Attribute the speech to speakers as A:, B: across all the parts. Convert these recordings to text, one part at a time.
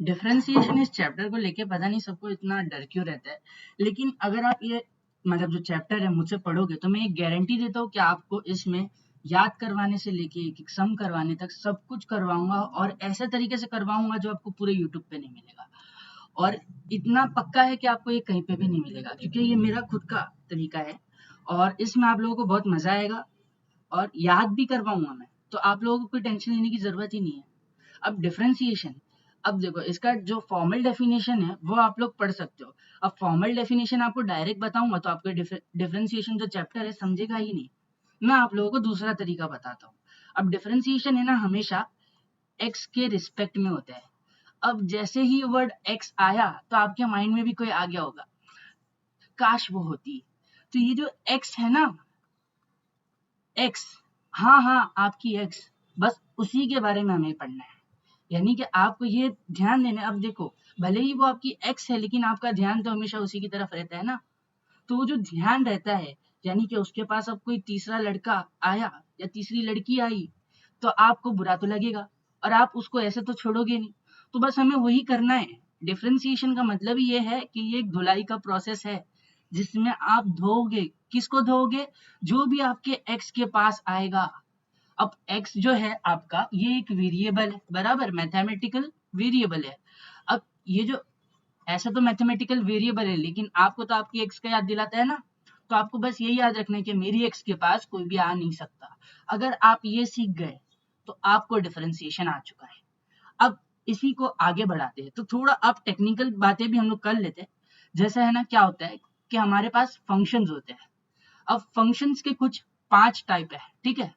A: Differentiation इस chapter को लेके पता नहीं सबको इतना डर क्यों रहता है, लेकिन अगर आप ये मतलब जो चैप्टर है मुझसे पढ़ोगे तो मैं एक गारंटी देता हूँ कि आपको इसमें याद करवाने से लेके एक एक सम करवाने तक सब कुछ करवाऊंगा, और ऐसे तरीके से करवाऊंगा जो आपको पूरे यूट्यूब पे नहीं मिलेगा। और इतना पक्का है कि आपको ये कहीं पे भी नहीं मिलेगा, क्योंकि ये मेरा खुद का तरीका है और इसमें आप लोगों को बहुत मजा आएगा और याद भी करवाऊंगा मैं। तो आप लोगों को कोई टेंशन लेने की जरूरत ही नहीं है। अब डिफरेंशिएशन, अब देखो इसका जो फॉर्मल डेफिनेशन है वो आप लोग पढ़ सकते हो। अब फॉर्मल डेफिनेशन आपको डायरेक्ट बताऊंगा तो आपको डिफरेंशिएशन जो चैप्टर है समझेगा ही नहीं। मैं आप लोगों को दूसरा तरीका बताता हूँ। अब डिफरेंशिएशन है ना हमेशा एक्स के रिस्पेक्ट में होता है। अब जैसे ही वर्ड एक्स आया तो आपके माइंड में भी कोई आ गया होगा, काश वो होती। तो ये जो एक्स है ना, एक्स, हाँ हाँ आपकी एक्स, बस उसी के बारे में हमें पढ़ना है। यानी कि आपको ये ध्यान देना है। अब देखो, भले ही वो आपकी एक्स है लेकिन आपका ध्यान तो हमेशा उसी की तरफ रहता है ना। तो वो जो ध्यान रहता है, यानी कि उसके पास अब कोई तीसरा लड़का आया या तीसरी लड़की आई तो आपको बुरा तो लगेगा, और आप उसको ऐसे तो छोड़ोगे नहीं। तो बस हमें वही करना है। डिफरेंशिएशन का मतलब ही ये है कि ये एक धुलाई का प्रोसेस है जिसमें आप धोओगे। किसको धोओगे? जो भी आपके एक्स के पास आएगा। अब x जो है आपका ये एक वेरिएबल है, बराबर, मैथमेटिकल वेरिएबल है। अब ये जो ऐसा तो मैथमेटिकल वेरिएबल है लेकिन आपको तो आपकी x का याद दिलाता है ना। तो आपको बस यही याद रखना है कि मेरी x के पास कोई भी आ नहीं सकता। अगर आप ये सीख गए तो आपको डिफरेंशिएशन आ चुका है। अब इसी को आगे बढ़ाते हैं तो थोड़ा अब टेक्निकल बातें भी हम लोग कर लेते हैं। जैसा है ना, क्या होता है कि हमारे पास फंक्शंस होते हैं। अब फंक्शंस के कुछ 5 टाइप है, ठीक है।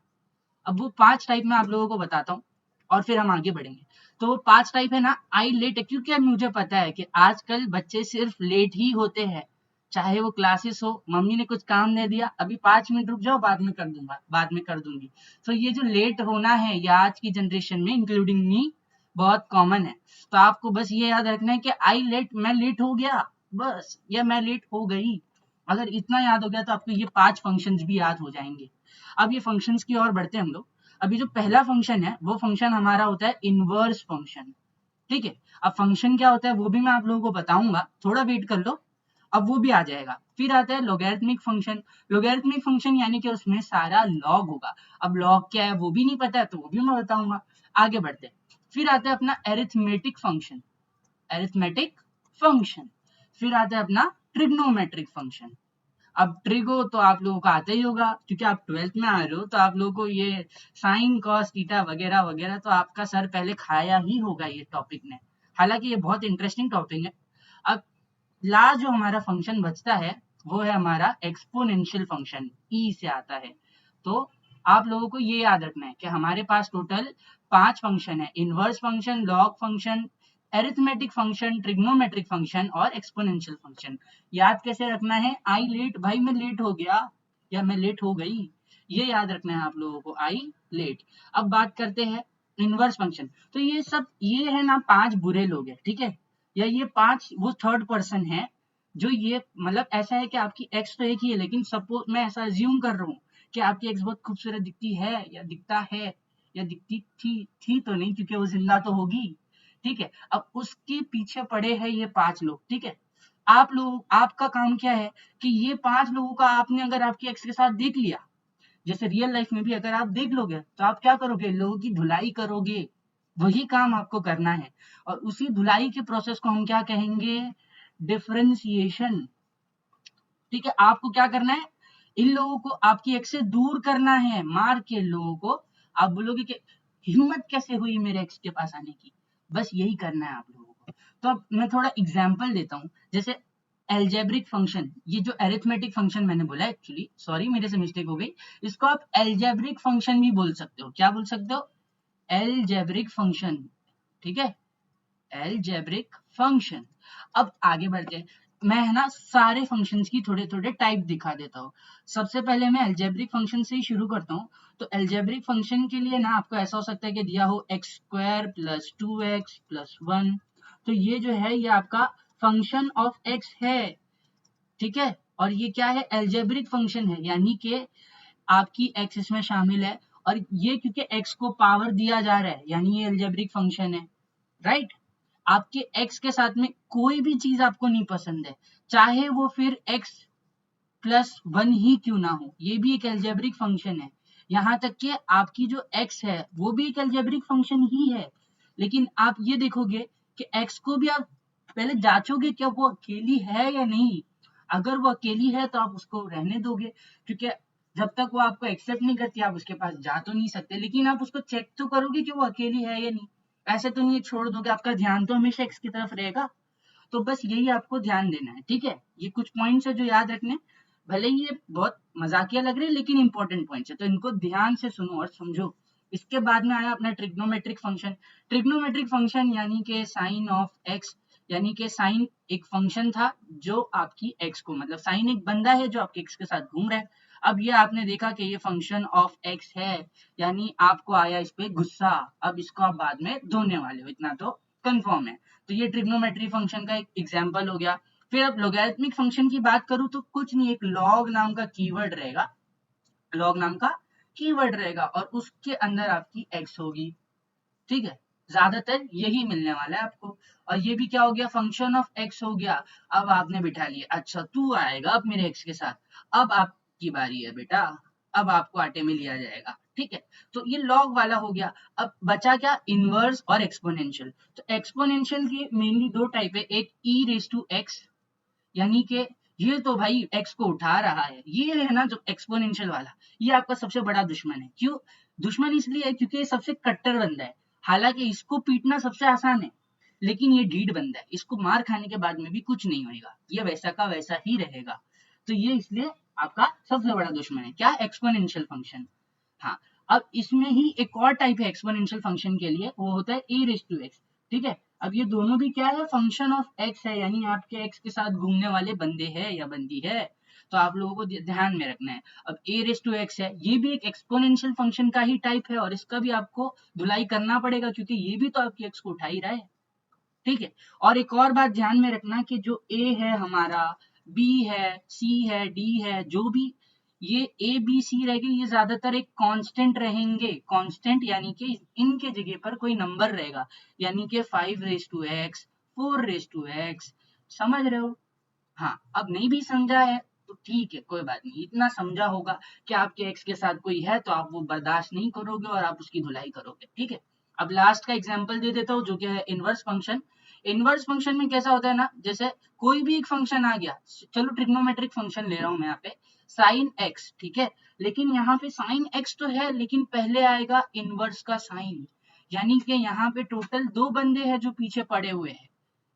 A: अब वो 5 टाइप मैं आप लोगों को बताता हूँ और फिर हम आगे बढ़ेंगे। तो वो 5 टाइप है ना, आई लेट है, क्योंकि अब मुझे पता है कि आजकल बच्चे सिर्फ लेट ही होते हैं। चाहे वो क्लासेस हो, मम्मी ने कुछ काम दे दिया, अभी 5 मिनट रुक जाओ, बाद में कर दूंगा, बाद में कर दूंगी। तो ये जो लेट होना है ये आज की जनरेशन में इंक्लूडिंग मी बहुत कॉमन है। तो आपको बस ये याद रखना है कि आई लेट, मैं लेट हो गया, बस, या मैं लेट हो गई। अगर इतना याद हो गया तो आपको ये 5 फंक्शंस भी याद हो जाएंगे। अब ये फंक्शंस की ओर बढ़ते हैं हम लोग। अभी जो पहला फंक्शन है वो फंक्शन हमारा होता है इनवर्स फंक्शन, ठीक है। अब फंक्शन क्या होता है वो भी मैं आप लोगों को बताऊंगा, थोड़ा वेट कर लो, अब वो भी आ जाएगा। फिर आता है लोगैरिथमिक फंक्शन। लोगैरिथमिक फंक्शन यानी कि उसमें सारा लॉग होगा। अब लॉग क्या है वो भी नहीं पता है तो वो भी मैं बताऊंगा। आगे बढ़ते हैं। फिर आता है अपना एरिथमेटिक फंक्शन, एरिथमेटिक फंक्शन। फिर आता है अपना ट्रिग्नोमेट्रिक फंक्शन। अब ट्रिगो तो आप लोगों को आता ही होगा क्योंकि आप 12th में आ रहे हो, तो आप लोगों को ये साइन कॉस थीटा वगैरह वगैरह तो आपका सर पहले खाया ही होगा ये टॉपिक ने। हालांकि ये बहुत इंटरेस्टिंग टॉपिक है। अब लास्ट जो हमारा फंक्शन बचता है वो है हमारा एक्सपोनेंशियल फंक्शन, ई से आता है। तो आप लोगों को ये याद रखना है कि हमारे पास टोटल 5 फंक्शन है, inverse function, log function, arithmetic function, trigonometric function और एक्सपोनेंशियल फंक्शन। याद कैसे रखना है? आई लेट, भाई मैं लेट हो गया या मैं लेट हो गई, ये याद रखना है आप लोगों को, आई लेट। अब बात करते हैं इनवर्स फंक्शन। तो ये सब ये है ना 5 बुरे लोग हैं, ठीक है, या ये 5 वो थर्ड पर्सन है जो ये मतलब ऐसा है कि आपकी एक्स तो एक ही है लेकिन सपोज मैं ऐसा अज्यूम कर रहा हूँ कि आपकी एक्स बहुत खूबसूरत दिखती है या दिखता है या दिखती थी तो नहीं क्योंकि वो जिंदा तो होगी, ठीक है। अब उसके पीछे पड़े हैं ये 5 लोग, ठीक है। आप लोग, आपका काम क्या है कि ये 5 लोगों का आपने अगर आपकी एक्स के साथ देख लिया, जैसे रियल लाइफ में भी अगर आप देख लोगे तो आप क्या करोगे? लोगों की धुलाई करोगे। वही काम आपको करना है और उसी धुलाई के प्रोसेस को हम क्या कहेंगे? डिफरेंशिएशन, ठीक है। आपको क्या करना है? इन लोगों को आपकी एक्स से दूर करना है, मार के लोगों को। आप बोलोगे कि हिम्मत कैसे हुई मेरे एक्स के पास आने की, बस यही करना है आप लोगों को। तो अब मैं थोड़ा एग्जाम्पल देता हूँ, जैसे एल्जेब्रिक फंक्शन, ये जो एरिथमेटिक फंक्शन मैंने बोला, एक्चुअली सॉरी मेरे से मिस्टेक हो गई, इसको आप एल्जेब्रिक फंक्शन भी बोल सकते हो। क्या बोल सकते हो? एल्जेब्रिक फंक्शन, ठीक है, एल्जेब्रिक फंक्शन। अब आगे बढ़ते हैं। मैं है ना सारे फंक्शंस की थोड़े थोड़े टाइप दिखा देता हूँ। सबसे पहले मैं एल्जेब्रिक फंक्शन से ही शुरू करता हूँ। तो एल्जेब्रिक फंक्शन के लिए ना आपको ऐसा हो सकता है कि दिया हो x square plus 2x plus 1। तो ये जो है ये आपका फंक्शन ऑफ एक्स है, ठीक है। और ये क्या है? एल्जेब्रिक फंक्शन है, यानी कि आपकी एक्स इसमें शामिल है। और ये क्योंकि एक्स को पावर दिया जा रहा है यानी ये एल्जेब्रिक फंक्शन है, राइट। आपके x के साथ में कोई भी चीज आपको नहीं पसंद है, चाहे वो फिर x+1 ही क्यों ना हो, ये भी एक एल्जेब्रिक फंक्शन है। यहाँ तक कि आपकी जो x है वो भी एक एल्जेब्रिक फंक्शन ही है, लेकिन आप ये देखोगे कि x को भी आप पहले जांचोगे क्या वो अकेली है या नहीं। अगर वो अकेली है तो आप उसको रहने दोगे, क्योंकि जब तक वो आपको एक्सेप्ट नहीं करती आप उसके पास जा तो नहीं सकते, लेकिन आप उसको चेक तो करोगे कि वो अकेली है या नहीं। ऐसे तो नहीं छोड़ दोगे, आपका ध्यान तो हमेशा एक्स की तरफ रहेगा। तो बस यही आपको ध्यान देना है, ठीक है। ये कुछ पॉइंट्स है जो याद रखने, भले ही ये बहुत मजाकिया लग रहे हैं लेकिन इंपॉर्टेंट पॉइंट्स है, तो इनको ध्यान से सुनो और समझो। इसके बाद में आया अपना ट्रिग्नोमेट्रिक फंक्शन। ट्रिग्नोमेट्रिक फंक्शन यानी कि साइन ऑफ एक्स, यानी कि साइन एक फंक्शन था जो आपकी एक्स को, मतलब साइन एक बंदा है जो आपके एक्स के साथ घूम रहा है। अब ये आपने देखा कि ये फंक्शन ऑफ एक्स है, यानी आपको आया इस पे गुस्सा, अब इसको आप बाद में धोने वाले हो, इतना तो कंफर्म है। तो ये ट्रिग्नोमेट्री फंक्शन का एक एग्जांपल हो गया। फिर अब लोगैरिथमिक फंक्शन की बात करूं तो कुछ नहीं, एक लॉग नाम का कीवर्ड रहेगा, लॉग नाम का कीवर्ड रहेगा और उसके अंदर आपकी एक्स होगी, ठीक है। ज्यादातर यही मिलने वाला है आपको। और ये भी क्या हो गया, फंक्शन ऑफ एक्स हो गया। अब आपने बिठा लिया, अच्छा तू आएगा अब मेरे एक्स के साथ, अब आपकी बारी है बेटा, अब आपको आटे में लिया जाएगा, ठीक है। तो ये लॉग वाला हो गया। अब बचा क्या, इनवर्स और एक्सपोनेंशियल। तो एक्सपोनेंशियल की मेनली दो टाइप है, एक ई रेस टू एक्स, यानी कि ये तो भाई एक्स को उठा रहा है, ये है ना जो एक्सपोनेंशियल वाला, ये आपका सबसे बड़ा दुश्मन है। क्यों दुश्मन, इसलिए है क्योंकि ये सबसे कट्टर बंदा है। हालांकि इसको पीटना सबसे आसान है, लेकिन ये ढीठ बंदा है, इसको मार खाने के बाद में भी कुछ नहीं होगा, ये वैसा का वैसा ही रहेगा। तो ये इसलिए आपका सबसे बड़ा दुश्मन है, क्या, एक्सपोनेंशियल फंक्शन। हाँ, अब इसमें ही एक और टाइप है एक्सपोनेंशियल फंक्शन के लिए, वो होता है e रेस टू एक्स, ठीक है। अब ये दोनों भी क्या है, फंक्शन ऑफ एक्स है, यानी आपके एक्स के साथ घूमने वाले बंदे हैं या बंदी है। तो आप लोगों को ध्यान में रखना है। अब ए रेस टू एक्स है, ये भी एक एक्सपोनेंशियल फंक्शन का ही टाइप है, और इसका भी आपको धुलाई करना पड़ेगा क्योंकि ये भी तो आपकी एक्स को उठा ही रहा है, ठीक है। और एक और बात ध्यान में रखना कि जो ए है हमारा, बी है, सी है, डी है, जो भी ये ए बी सी रहेंगे, ये ज्यादातर एक कांस्टेंट रहेंगे। कांस्टेंट यानी कि इनके जगह पर कोई नंबर रहेगा, यानी कि 5 raise to x, 4 raise to x, समझ रहे हो। हाँ, अब नहीं भी समझा है तो ठीक है, कोई बात नहीं, इतना समझा होगा कि आपके एक्स के साथ कोई है तो आप वो बर्दाश्त नहीं करोगे और आप उसकी धुलाई करोगे, ठीक है। अब लास्ट का एग्जांपल दे देता हूँ जो कि है इनवर्स फंक्शन। इनवर्स फंक्शन में कैसा होता है ना, जैसे कोई भी एक फंक्शन आ गया, चलो ट्रिग्नोमेट्रिक फंक्शन ले रहा हूं मैं यहाँ पे, साइन एक्स, ठीक है। लेकिन यहाँ पे साइन एक्स तो है, लेकिन पहले आएगा इनवर्स का साइन, यानी कि यहाँ पे टोटल दो बंदे हैं जो पीछे पड़े हुए हैं,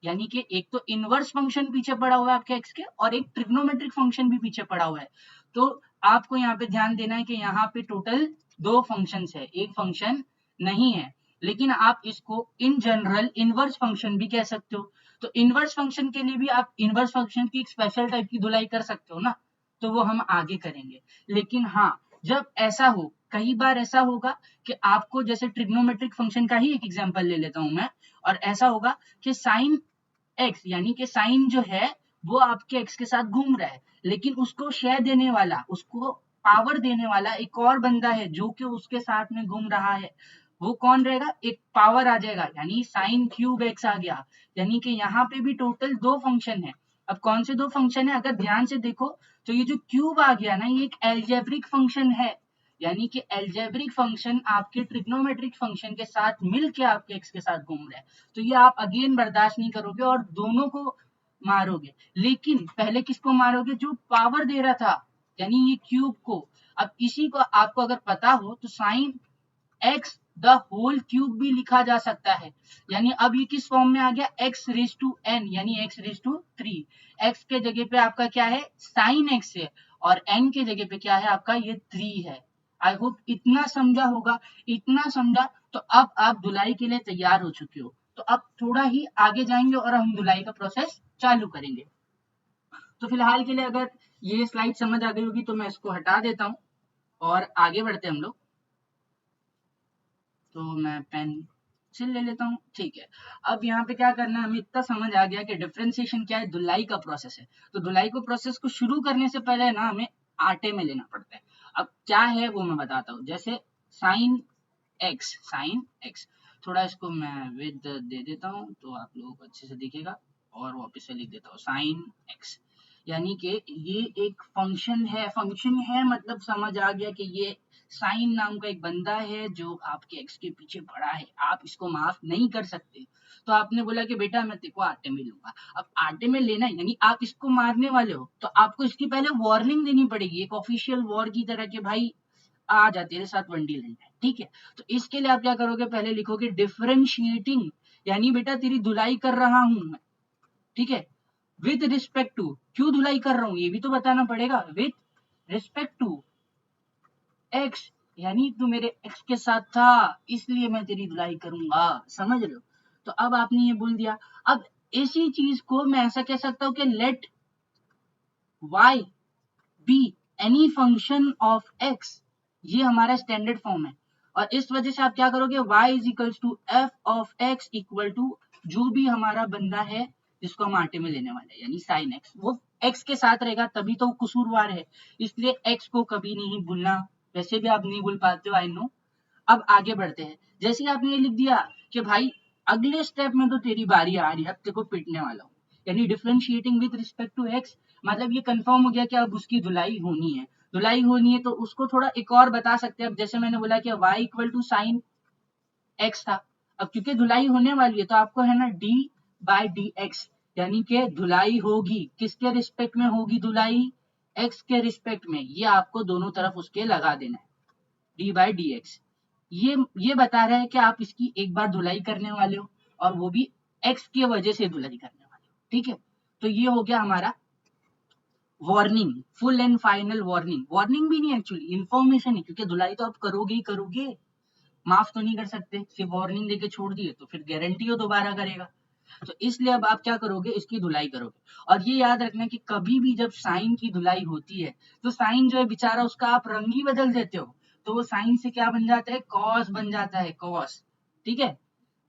A: यानी कि एक तो इनवर्स फंक्शन पीछे पड़ा हुआ है आपके एक्स के, और एक ट्रिग्नोमेट्रिक फंक्शन भी पीछे पड़ा हुआ है। तो आपको यहाँ पे ध्यान देना है कि यहाँ पे टोटल दो फंक्शंस है, एक फंक्शन नहीं है। लेकिन आप इसको इन जनरल इनवर्स फंक्शन भी कह सकते हो। तो इनवर्स फंक्शन के लिए भी आप इनवर्स फंक्शन की एक स्पेशल टाइप की धुलाई कर सकते हो ना, तो वो हम आगे करेंगे। लेकिन हाँ, जब ऐसा हो, कई बार ऐसा होगा कि आपको, जैसे ट्रिग्नोमेट्रिक फंक्शन का ही एक एग्जांपल ले लेता हूं मैं, और ऐसा होगा कि साइन एक्स, यानी कि साइन जो है वो आपके एक्स के साथ घूम रहा है, लेकिन उसको शेयर देने वाला, उसको पावर देने वाला एक और बंदा है जो कि उसके साथ में घूम रहा है। वो कौन रहेगा, एक पावर आ जाएगा, यानी साइन क्यूब एक्स आ गया। यानी कि यहाँ पे भी टोटल दो फंक्शन है। अब कौन से दो फंक्शन है, अगर ध्यान से देखो तो ये जो क्यूब आ गया ना, ये एक एल्जेब्रिक फंक्शन है, यानी कि एल्जेब्रिक फंक्शन आपके ट्रिग्नोमेट्रिक फंक्शन के साथ मिलके आपके एक्स के साथ घूम रहा है। तो ये आप अगेन बर्दाश्त नहीं करोगे और दोनों को मारोगे। लेकिन पहले किसको मारोगे, जो पावर दे रहा था, यानी ये क्यूब को। अब इसी को आपको अगर पता हो तो sine x the whole cube भी लिखा जा सकता है, यानी अब ये किस फॉर्म में आ गया, एक्स रेस टू एन, यानी एक्स रेस टू 3। एक्स के जगह पे आपका क्या है, साइन एक्स है, और एन के जगह पे क्या है आपका, ये 3 है। आई होप इतना समझा होगा। इतना समझा तो अब आप धुलाई के लिए तैयार हो चुके हो। तो अब थोड़ा ही आगे जाएंगे और हम धुलाई का प्रोसेस चालू करेंगे। तो फिलहाल के लिए अगर ये स्लाइड समझ आ गई होगी तो मैं इसको हटा देता हूँ और आगे बढ़ते हम लोग। तो मैं पेंसिल ले लेता हूँ, ठीक है। अब यहाँ पे क्या करना है, हमें इतना समझ आ गया कि डिफरेंशिएशन क्या है, धुलाई का प्रोसेस है। तो धुलाई को प्रोसेस को शुरू करने से पहले ना हमें आटे में लेना पड़ता है। अब क्या है वो मैं बताता हूँ। जैसे साइन एक्स, साइन एक्स, थोड़ा इसको मैं विद दे देता हूँ तो आप लोगों को अच्छे से दिखेगा, और वापस से लिख देता हूँ साइन एक्स, यानी कि ये एक फंक्शन है मतलब समझ आ गया कि ये साइन नाम का एक बंदा है जो आपके एक्स के पीछे पड़ा है, आप इसको माफ नहीं कर सकते। तो आपने बोला कि बेटा मैं तेरे को आटे में लूंगा, अब आटे में लेना यानी आप इसको मारने वाले हो, तो आपको इसकी पहले वार्निंग देनी पड़ेगी, एक ऑफिशियल वॉर की तरह के भाई आ जा तेरे साथ वनडी लड़ना है, ठीक है। तो इसके लिए आप क्या करोगे, पहले लिखोगे डिफरेंशिएटिंग, यानी बेटा तेरी धुलाई कर रहा हूं मैं, ठीक है। विद रिस्पेक्ट टू, क्यों धुलाई कर रहा हूं ये भी तो बताना पड़ेगा, विद रिस्पेक्ट टू एक्स, यानी तू मेरे एक्स के साथ था इसलिए मैं तेरी धुलाई करूंगा, समझ रहे हो। तो अब आपने ये बोल दिया। अब इसी चीज को मैं ऐसा कह सकता हूं कि let y be any function of x, ये हमारा स्टैंडर्ड फॉर्म है, और इस वजह से आप क्या करोगे, y is equals to f of x equal to जो भी हमारा बंदा है जिसको हम आटे में लेने वाले हैं, यानी साइन x, वो x के साथ रहेगा तभी तो कसूरवार है, इसलिए x को कभी नहीं भूलना, वैसे भी आप नहीं भूल पाते हो आई नो। अब आगे बढ़ते हैं, जैसे ही आपने ये लिख दिया कि भाई अगले स्टेप में तो तेरी बारी आ रही है, अब तेरे को पिटने वाला हूँ, यानी differentiating with respect to x, मतलब ये कंफर्म हो गया कि अब उसकी धुलाई होनी है, धुलाई होनी है तो उसको थोड़ा एक और बता सकते हैं। अब जैसे मैंने बोला कि y equal to sine x था, अब क्योंकि धुलाई होने वाली है तो आपको है ना d बाई डी एक्स, यानी कि धुलाई होगी, किसके रिस्पेक्ट में होगी धुलाई, x के रिस्पेक्ट में, ये आपको दोनों तरफ उसके लगा देना है d बाई डी एक्स। ये बता रहा है कि आप इसकी एक बार धुलाई करने वाले हो और वो भी x की वजह से धुलाई करने वाले हो, ठीक है। तो ये हो गया हमारा warning, full and final warning, warning भी नहीं एक्चुअली इन्फॉर्मेशन है, क्योंकि धुलाई तो आप करोगे ही करोगे, माफ तो नहीं कर सकते, सिर्फ वार्निंग देके छोड़ दिए तो फिर गारंटी हो दोबारा करेगा। तो इसलिए अब आप क्या करोगे, इसकी धुलाई करोगे, और ये याद रखना कि कभी भी जब साइन की धुलाई होती है तो साइन जो है बेचारा उसका आप रंग ही बदल देते हो, तो वो साइन से क्या बन जाता है, कॉस बन जाता है, कॉस, ठीक है।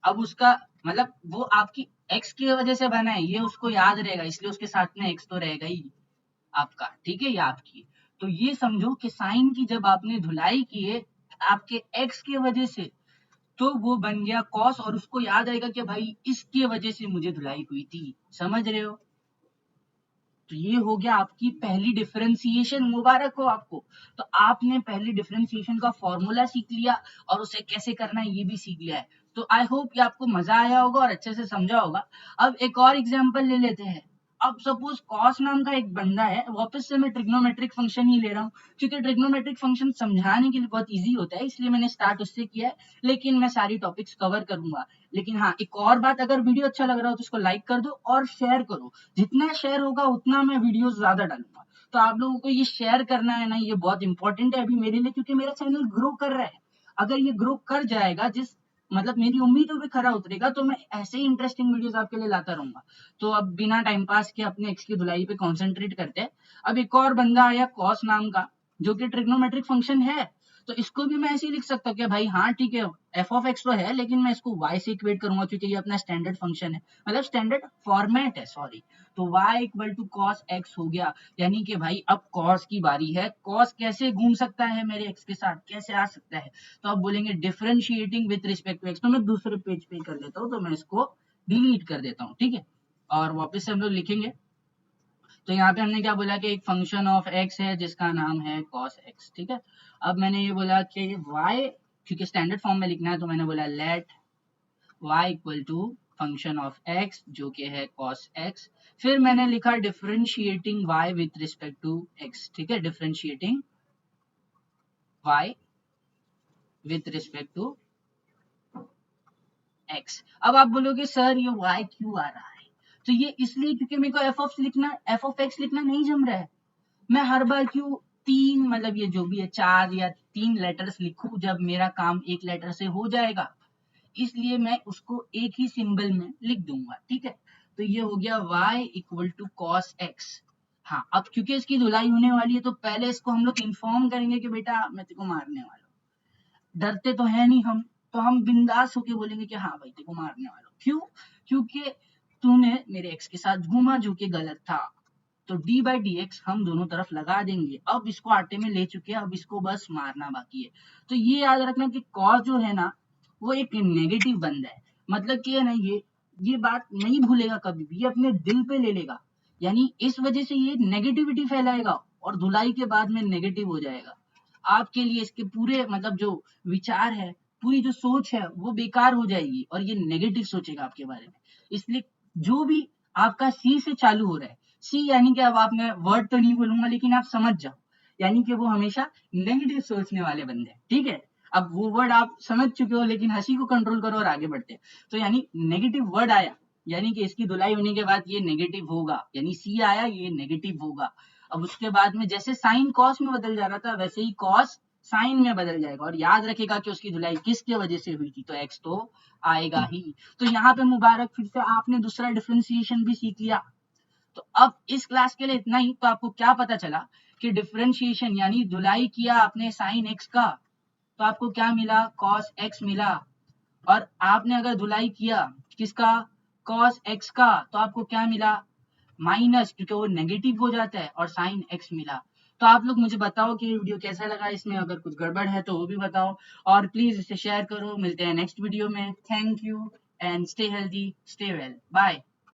A: अब उसका मतलब वो आपकी एक्स की वजह से बना है, ये उसको याद रहेगा, इसलिए उसके साथ में एक्स तो रहेगा ही आपका, ठीक है, ये आपकी। तो ये समझो कि साइन की जब आपने धुलाई की है आपके एक्स की वजह से, तो वो बन गया कॉस, और उसको याद रहेगा कि भाई इसके वजह से मुझे धुलाई हुई थी, समझ रहे हो। तो ये हो गया आपकी पहली डिफरेंशिएशन, मुबारक हो आपको। तो आपने पहली डिफरेंशिएशन का फॉर्मूला सीख लिया और उसे कैसे करना है ये भी सीख लिया है। तो आई होप कि आपको मजा आया होगा और अच्छे से समझा होगा। अब एक और एग्जांपल ले लेते हैं। अब सपोज कॉस नाम का एक बंदा है, वापस से मैं ट्रिग्नोमेट्रिक फंक्शन ही ले रहा हूँ क्योंकि ट्रिग्नोमेट्रिक फंक्शन समझाने के लिए बहुत इजी होता है, इसलिए मैंने स्टार्ट उससे किया है, लेकिन मैं सारी टॉपिक्स कवर करूंगा। लेकिन हाँ, एक और बात, अगर वीडियो अच्छा लग रहा हो तो इसको लाइक कर दो और शेयर करो, जितना शेयर होगा उतना मैं वीडियो ज्यादा डालूंगा। तो आप लोगों को ये शेयर करना है ना, ये बहुत इंपॉर्टेंट है अभी मेरे लिए, क्योंकि मेरा चैनल ग्रो कर रहा है। अगर ये ग्रो कर जाएगा, जिस मतलब मेरी उम्मीदों पे खरा उतरेगा, तो मैं ऐसे ही इंटरेस्टिंग वीडियोस आपके लिए लाता रहूंगा। तो अब बिना टाइम पास के अपने एक्स की धुलाई पे कॉन्सेंट्रेट करते हैं। अब एक और बंदा आया कॉस नाम का, जो कि ट्रिग्नोमेट्रिक फंक्शन है, तो इसको भी मैं ऐसे ही लिख सकता हूँ कि भाई हाँ ठीक है, एफ ऑफ एक्स तो है लेकिन मैं इसको y से इक्वेट करूंगा क्योंकि ये अपना स्टैंडर्ड फंक्शन है, मतलब स्टैंडर्ड फॉर्मेट है, सॉरी। तो y equal to cos x हो गया, यानी कि भाई अब कॉस की बारी है, कॉस कैसे घूम सकता है मेरे एक्स के साथ, कैसे आ सकता है, तो आप बोलेंगे differentiating with respect to x. तो मैं दूसरे पेज पे कर लेता हूँ, तो मैं इसको डिलीट कर देता हूँ, ठीक है, और वापस से हम लोग लिखेंगे। तो यहाँ पे हमने क्या बोला कि एक फंक्शन ऑफ एक्स है जिसका नाम है कॉस एक्स, ठीक है। अब मैंने ये बोला कि y, क्योंकि स्टैंडर्ड फॉर्म में लिखना है तो मैंने बोला let y equal to function of x जो कि है cos x, फिर मैंने लिखा differentiating y with respect to x, ठीक है, differentiating y with respect to x। अब आप बोलोगे सर ये y क्यों आ रहा है, तो ये इसलिए क्योंकि मेरे को f ऑफ x लिखना नहीं जम रहा है। मैं हर बार क्यों तीन, मतलब ये जो भी है 4 या 3 लेटर्स लिखूं जब मेरा काम एक लेटर से हो जाएगा, इसलिए मैं उसको एक ही सिंबल में लिख दूंगा, ठीक है। तो ये हो गया y equal to cos x. हाँ, अब क्योंकि इसकी धुलाई होने वाली है तो पहले इसको हम लोग इन्फॉर्म करेंगे कि बेटा मैं तेरे को मारने वाला हूँ, डरते तो है नहीं हम, तो हम बिंदास होके बोलेंगे कि हाँ भाई तेरे को मारने वाला हूँ। क्यों, क्योंकि तूने मेरे एक्स के साथ घूमा जो कि गलत था। तो d बाई डी एक्स हम दोनों तरफ लगा देंगे, अब इसको आटे में ले चुके हैं, अब इसको बस मारना बाकी है। तो ये याद रखना कि कॉस जो है ना वो एक नेगेटिव बंदा है। मतलब कि ना ये बात नहीं भूलेगा कभी भी, ये अपने दिल पे ले लेगा, यानी इस वजह से ये नेगेटिविटी फैलाएगा और धुलाई के बाद में नेगेटिव हो जाएगा। आपके लिए इसके पूरे मतलब जो विचार है, पूरी जो सोच है वो बेकार हो जाएगी और ये नेगेटिव सोचेगा आपके बारे में। इसलिए जो भी आपका सी से चालू हो रहा है, सी यानी कि अब आप, मैं वर्ड तो नहीं बोलूंगा लेकिन आप समझ जाओ, यानी कि वो हमेशा नेगेटिव सोचने वाले बंदे हैं, ठीक है। अब वो वर्ड आप समझ चुके हो, लेकिन हंसी को कंट्रोल करो और आगे बढ़ते हैं। तो यानी नेगेटिव वर्ड आया, यानी कि इसकी धुलाई होने के बाद ये नेगेटिव होगा, यानी सी आया ये नेगेटिव होगा। अब उसके बाद में जैसे साइन कॉस में बदल जा रहा था, वैसे ही कॉस साइन में बदल जाएगा, और याद रखेगा कि उसकी धुलाई किसके वजह से हुई थी, तो एक्स तो आएगा ही। तो यहाँ पे मुबारक, फिर से आपने दूसरा डिफरेंशिएशन भी सीख लिया। तो अब इस क्लास के लिए इतना ही। तो आपको क्या पता चला कि डिफरेंशिएशन यानी धुलाई किया आपने साइन एक्स का, तो आपको क्या मिला, कॉस एक्स मिला। और आपने अगर धुलाई किया किसका, कॉस एक्स का, तो आपको क्या मिला, माइनस, क्योंकि वो नेगेटिव हो जाता है, और साइन एक्स मिला। तो आप लोग मुझे बताओ कि वीडियो कैसा लगा, इसमें अगर कुछ गड़बड़ है तो वो भी बताओ, और प्लीज इसे शेयर करो। मिलते हैं नेक्स्ट वीडियो में। Thank you and stay healthy, stay well, bye.